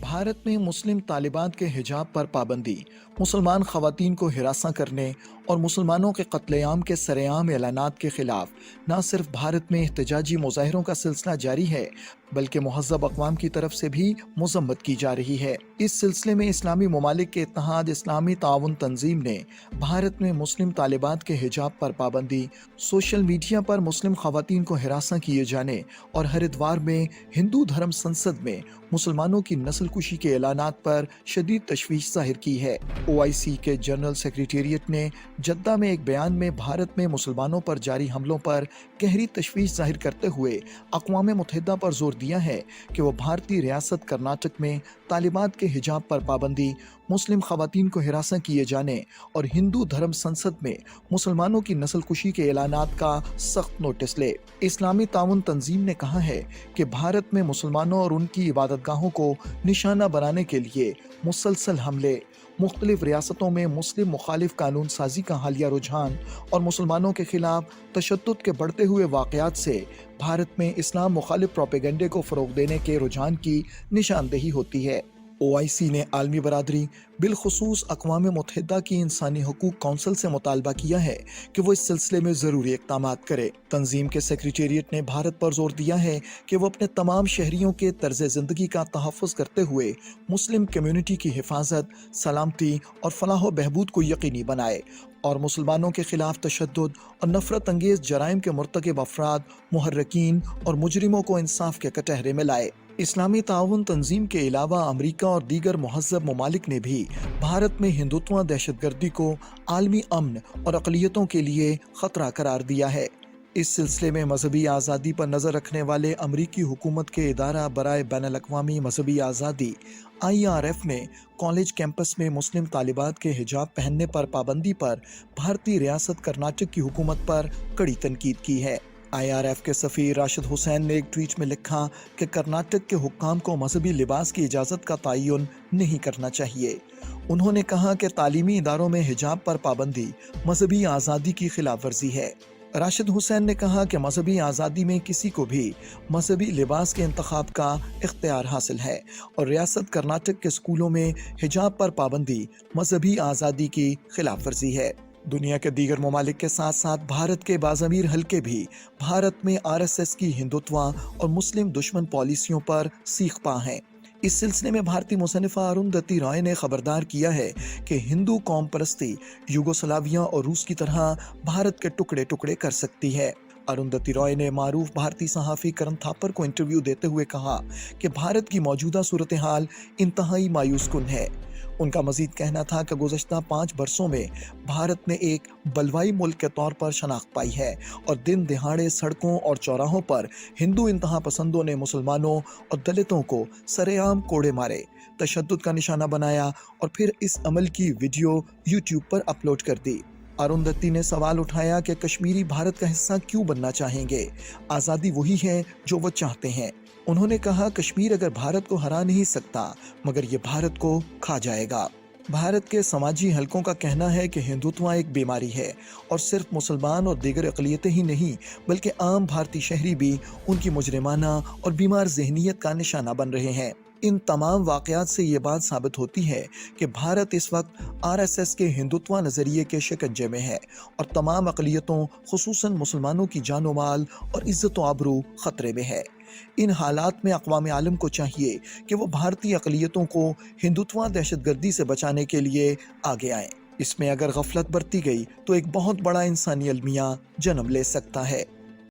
भारत में मुस्लिम तालिबात के हिजाब पर पाबंदी, मुसलमान खवातीन को हिरासा करने और मुसलमानों के कत्लेआम के सरेआम ऐलानात के खिलाफ न सिर्फ भारत में एहतजाजी मुजाहरों का सिलसिला जारी है, बल्कि मुहज़्ज़ब अक़वाम की तरफ से भी मज़म्मत की जा रही है। इस सिलसिले में इस्लामी ममालिक के इत्तेहाद इस्लामी ताउन तंजीम ने भारत में मुस्लिम तालिबात के हिजाब पर पाबंदी, सोशल मीडिया पर मुस्लिम खवातीन को हिरासा किए जाने और हरिद्वार में हिंदू धर्म संसद में मुसलमानों की नस्ल कुशी के ऐलानात पर शदीद तशवीश जाहिर की है। OIC के जनरल सेक्रेटेरिएट ने जद्दा में एक बयान में भारत में मुसलमानों पर जारी हमलों पर गहरी तशवीश जाहिर करते हुए अक़वाम मुत्तहिदा पर जोर दिया है कि वो भारतीय रियासत कर्नाटक में तालिबात के हिजाब पर पाबंदी, मुस्लिम खवातीन को हिरासा किए जाने और हिंदू धर्म संसद में मुसलमानों की नस्ल कुशी के ऐलानात का सख्त नोटिस ले। इस्लामी ताउन तंजीम ने कहा है कि भारत में मुसलमानों और उनकी इबादतगाहों को निशाना बनाने के लिए मुसलसल हमले, मुख्तलिफ रियासतों में मुस्लिम मुखालिफ कानून साजी का हालिया रुझान और मुसलमानों के खिलाफ तशद्दुद के बढ़ते हुए वाक़यात से भारत में इस्लाम मुखालिफ प्रोपेगेंडे को फ़रोग़ देने के रुझान की निशानदेही होती है। OIC ने आलमी बरादरी बिलखुसूस अक़वाम मुत्तहिदा की इंसानी हकूक़ कौंसिल से मुतालबा किया है कि वो इस सिलसिले में ज़रूरी इक़दामात करे। तंजीम के सेक्रेटेरिएट ने भारत पर जोर दिया है कि वो अपने तमाम शहरियों के तर्ज़ ज़िंदगी का तहफ़्फ़ुज़ करते हुए मुस्लिम कम्यूनिटी की हिफाजत, सलामती और फलाह व बहबूद को यकीनी बनाए और मुसलमानों के खिलाफ तशद्दुद और नफ़रत अंगेज़ जराइम के मुर्तकिब अफराद, मुहर्रिकीन और मुजरिमों को इंसाफ के कटहरे में लाए। इस्लामी ताउन तंजीम के अलावा अमरीका और दीगर मुहज़्ज़ब ममालिक ने भी भारत में हिंदुत्व दहशतगर्दी को आलमी अमन और अक़लियतों के लिए ख़तरा करार दिया है। इस सिलसिले में मजहबी आज़ादी पर नज़र रखने वाले अमरीकी हुकूमत के इदारा बराए बैनुल-अक़वामी मजहबी आज़ादी IRF ने कॉलेज कैंपस में मुस्लिम तालिबात के हिजाब पहनने पर पाबंदी पर भारतीय रियासत कर्नाटक की हुकूमत पर कड़ी तनकीद की है। IRF के सफ़ीर राशिद हुसैन ने एक ट्वीट में लिखा कि कर्नाटक के हुक्काम को मजहबी लिबास की इजाज़त का तयन नहीं करना चाहिए। उन्होंने कहा कि तालीमी इदारों में हिजाब पर पाबंदी मजहबी आज़ादी की खिलाफ वर्जी है। राशिद हुसैन ने कहा कि मजहबी आज़ादी में किसी को भी मजहबी लिबास के इंतखाब का इख्तियार हासिल है और रियासत कर्नाटक के स्कूलों में हिजाब पर पाबंदी मजहबी आज़ादी की खिलाफ वर्जी है। दुनिया के दीगर ममालिक के साथ साथ भारत के बाज़मीर हल्के भी भारत में RSS की हिंदुत्व और मुस्लिम दुश्मन पॉलिसियों पर सीख पा हैं। इस सिलसिले में भारतीय मुसन्निफ़ा अरुंधति रॉय ने खबरदार किया है कि हिंदू कौम परस्ती यूगोस्लाविया और रूस की तरह भारत के टुकड़े टुकड़े कर सकती है। अरुंधति रॉय ने मारूफ भारतीय सहाफ़ी करण थापर को इंटरव्यू देते हुए कहा कि भारत की मौजूदा सूरत हाल इंतहाई मायूस कुन है। उनका मजीद कहना था कि गुज़श्ता 5 बरसों में भारत ने एक बलवाई मुल्क के तौर पर शनाख्त पाई है और दिन दिहाड़े सड़कों और चौराहों पर हिंदू इंतहा पसंदों ने मुसलमानों और दलितों को सरेआम कोड़े मारे, तशद्दुद का निशाना बनाया और फिर इस अमल की वीडियो YouTube पर अपलोड कर दी। अरुंधति ने सवाल उठाया कि कश्मीरी भारत का हिस्सा क्यों बनना चाहेंगे? आज़ादी वही है जो वो चाहते हैं। उन्होंने कहा, कश्मीर अगर भारत को हरा नहीं सकता मगर ये भारत को खा जाएगा। भारत के समाजी हलकों का कहना है कि हिंदुत्व एक बीमारी है और सिर्फ मुसलमान और दीगर अक़लियतें ही नहीं बल्कि आम भारतीय शहरी भी उनकी मुजरिमाना और बीमार ज़हनीत का निशाना बन रहे हैं। इन तमाम वाक़यात से ये बात साबित होती है कि भारत इस वक्त RSS के हिंदुत्व नज़रिए के शिकंजे में है और तमाम अक़लियतों खुसूसन मुसलमानों की जानो माल और इज़्ज़त व आबरू ख़तरे में है। इन हालात में अक़वाम आलम को चाहिए कि वो भारतीय अक़लियतों को हिंदुत्व दहशतगर्दी से बचाने के लिए आगे आएँ। इसमें अगर गफलत बरती गई तो एक बहुत बड़ा इंसानी अलमिया जन्म ले सकता है।